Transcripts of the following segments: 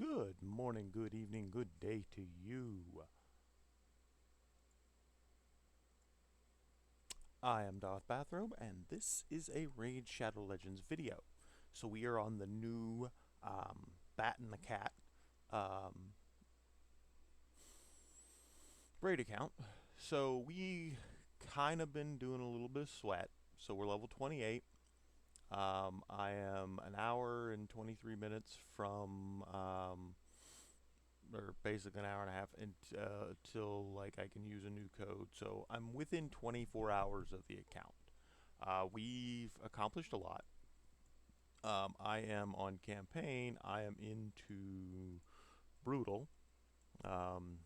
Good morning, good evening, good day to you. I am Darth Bathrobe, and this is a Raid Shadow Legends video. So we are on the new Bat and the Cat um, raid account. So we kind of been doing a little bit of sweat. So we're level 28. I am an hour and 23 minutes from or basically an hour and a half until like I can use a new code. So I'm within 24 hours of the account. We've accomplished a lot. I am on campaign. I am into brutal. Um,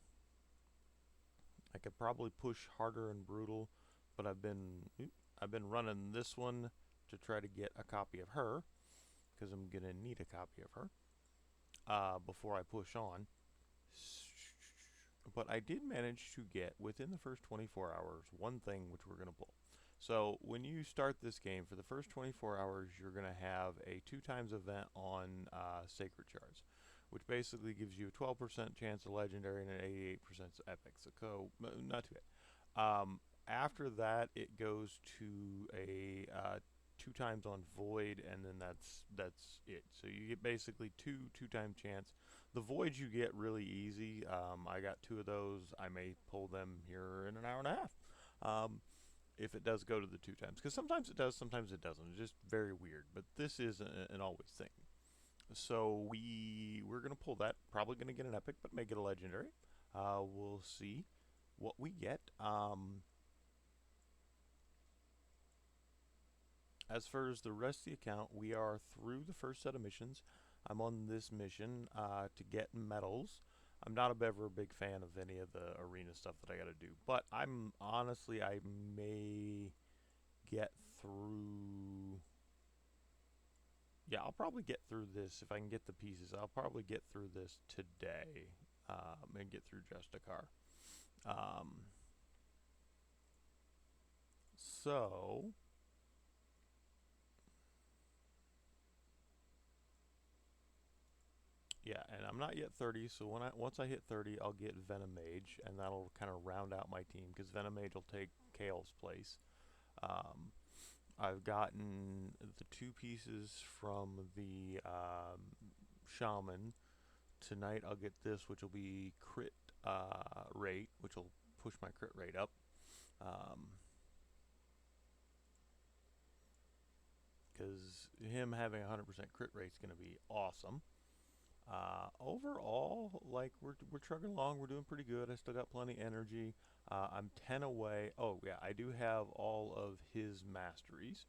I could probably push harder in brutal, but I've been running this one to try to get a copy of her because I'm gonna need a copy of her before I push on. But I did manage to get within the first 24 hours one thing which we're going to pull. So when you start this game, for the first 24 hours, you're going to have a 2x event on Sacred Shards, which basically gives you a 12% chance of Legendary and an 88% epic. So not too bad. After that, it goes to a 2x on Void, and then that's it. So you get basically two-time chance. The voids you get really easy. I got two of those. I may pull them here in an hour and a half. If it does go to the 2x, because sometimes it does, sometimes it doesn't. It's just very weird. But this is an always thing. So we're gonna pull that. Probably gonna get an epic, but may get a legendary. We'll see what we get. As far as the rest of the account, we are through the first set of missions. I'm on this mission to get medals. I'm not ever a big fan of any of the arena stuff that I gotta do, but I'm honestly, I may get through. Yeah, I'll probably get through this if I can get the pieces. I'll probably get through this today and get through Justicar. Um, so Yeah, and I'm not yet 30, so once I hit 30, I'll get Venom Mage, and that'll kind of round out my team because Venom Mage will take Kale's place. Um, I've gotten the two pieces from the Shaman. Tonight I'll get this, which will be crit rate, which will push my crit rate up. Because him having 100% crit rate is going to be awesome. Overall, like we're trucking along. We're doing pretty good. I still got plenty of energy. I'm 10 away. Oh yeah, I do have all of his masteries,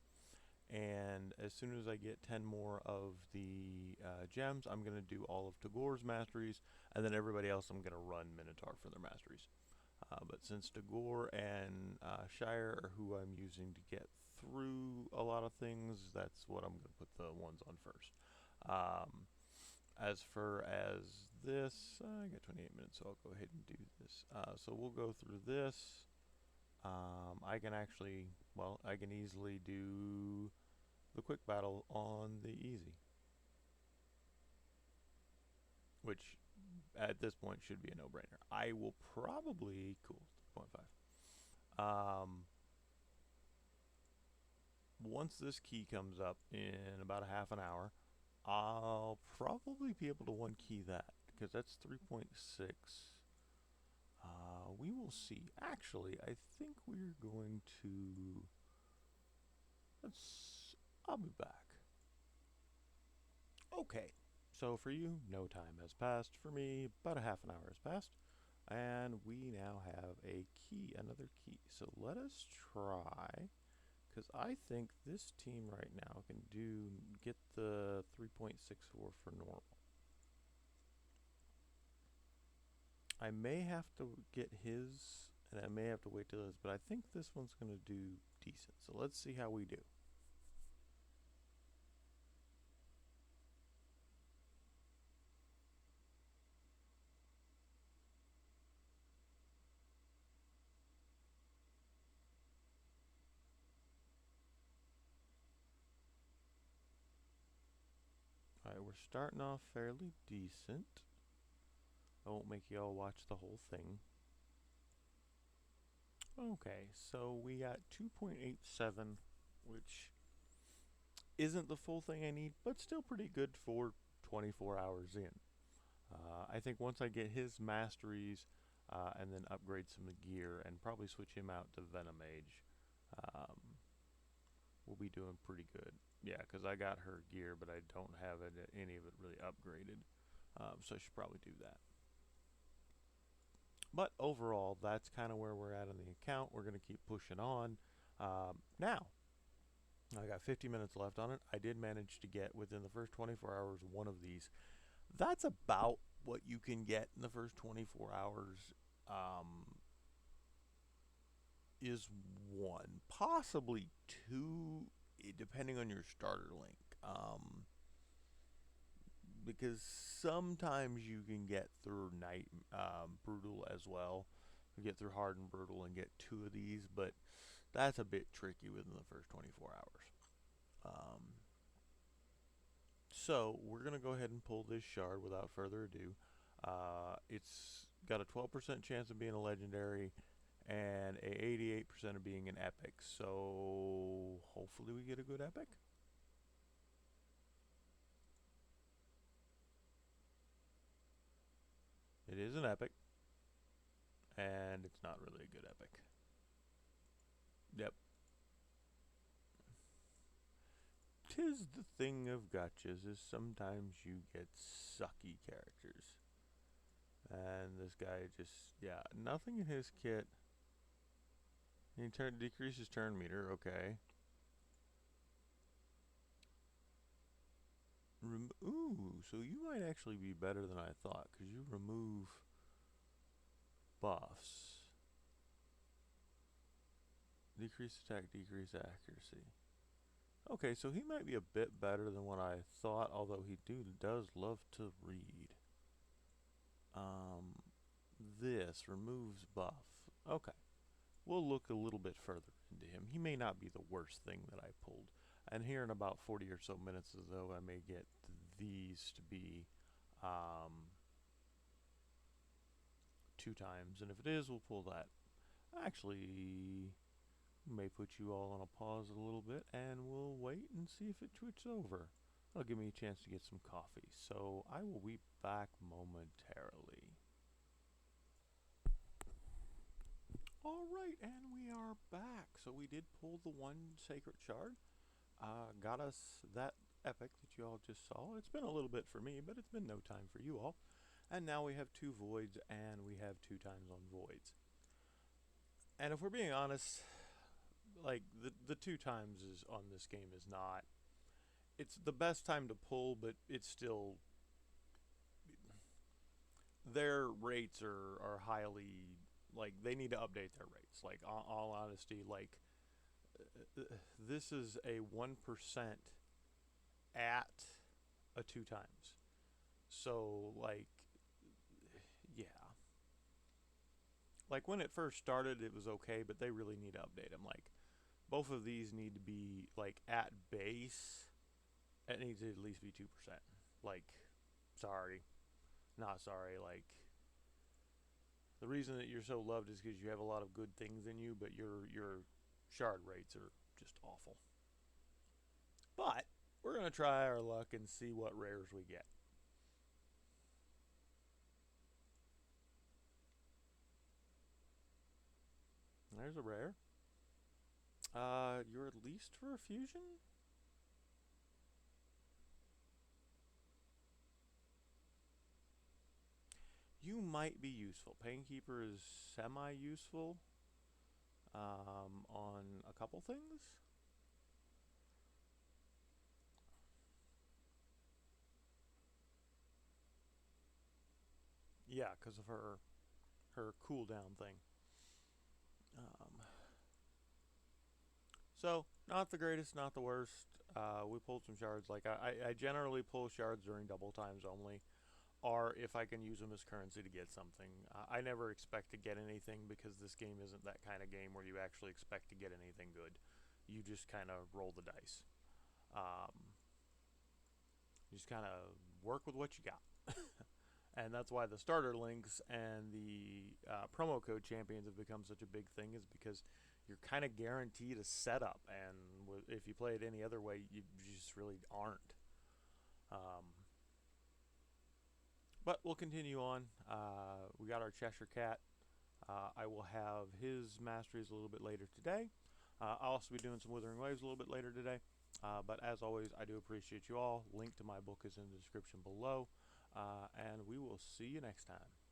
and as soon as I get 10 more of the gems, I'm gonna do all of Tagor's masteries, and then everybody else I'm gonna run Minotaur for their masteries. But since Tagore and Shire are who I'm using to get through a lot of things, that's what I'm gonna put the ones on first. As far as this, I got 28 minutes, so I'll go ahead and do this. So we'll go through this. I can actually, well, I can easily do the quick battle on the easy, which at this point should be a no-brainer. I will probably, cool, 3.5. Once this key comes up in about a half an hour, I'll probably be able to one key that because that's 3.6. We will see. Actually, I think we're going to. I'll be back. Okay. So for you, no time has passed. For me, about a half an hour has passed. And we now have a key, another key. So let us try. Because I think this team right now can get the 3.64 for normal. I may have to get his, and I may have to wait till his, but I think this one's going to do decent. So let's see how we do. Alright, we're starting off fairly decent. I won't make you all watch the whole thing. Okay, so we got 2.87, which isn't the full thing I need, but still pretty good for 24 hours in. I think once I get his masteries and then upgrade some of the gear and probably switch him out to Venom Mage, we'll be doing pretty good. Yeah, because I got her gear, but I don't have any of it really upgraded. So I should probably do that. But overall, that's kind of where we're at on the account. We're going to keep pushing on. Now, I got 50 minutes left on it. I did manage to get, within the first 24 hours, one of these. That's about what you can get in the first 24 hours. Is one, possibly two, depending on your starter link. Because sometimes you can get through Night Brutal as well. You get through Hard and Brutal and get two of these, but that's a bit tricky within the first 24 hours. So we're going to go ahead and pull this shard without further ado. It's got a 12% chance of being a legendary and a 88% of being an epic. So hopefully we get a good epic. It is an epic, and it's not really a good epic. Yep. 'Tis the thing of gotchas, is sometimes you get sucky characters. And this guy just, yeah, nothing in his kit. He decreases turn meter, okay. Ooh, so you might actually be better than I thought, because you remove buffs. Decrease attack, decrease accuracy. Okay, so he might be a bit better than what I thought, although he does love to read. This removes buff. Okay. We'll look a little bit further into him. He may not be the worst thing that I pulled. And here in about 40 or so minutes, though, I may get these to be 2 times. And if it is, we'll pull that. Actually, may put you all on a pause a little bit, and we'll wait and see if it twitches over. That'll give me a chance to get some coffee. So I will be back momentarily. Alright, and we are back. So we did pull the one sacred shard. Got us that epic that you all just saw. It's been a little bit for me, but it's been no time for you all. And now we have 2 voids, and we have 2 times on voids. And if we're being honest, like, the 2 times is on this game is not... It's the best time to pull, but it's still... Their rates are highly... Like, they need to update their rates. Like, all honesty, like, this is a 1% at a 2 times. So, like, yeah. Like, when it first started, it was okay, but they really need to update them. Like, both of these need to be, like, at base, it needs to at least be 2%. Like, sorry. Not sorry, like... The reason that you're so loved is because you have a lot of good things in you, but your shard rates are just awful. But we're going to try our luck and see what rares we get. There's a rare. You're at least for a fusion? You might be useful. Painkeeper is semi-useful on a couple things. Yeah, because of her cooldown thing. So, not the greatest, not the worst. We pulled some shards. Like, I generally pull shards during double times only, or if I can use them as currency to get something. I never expect to get anything because this game isn't that kind of game where you actually expect to get anything good. You just kind of roll the dice. You just kind of work with what you got. And that's why the starter links and the promo code champions have become such a big thing, is because you're kind of guaranteed a setup, and if you play it any other way, you just really aren't. But we'll continue on. We got our Cheshire Cat. I will have his masteries a little bit later today. I'll also be doing some Withering Waves a little bit later today. But as always, I do appreciate you all. Link to my book is in the description below. And we will see you next time.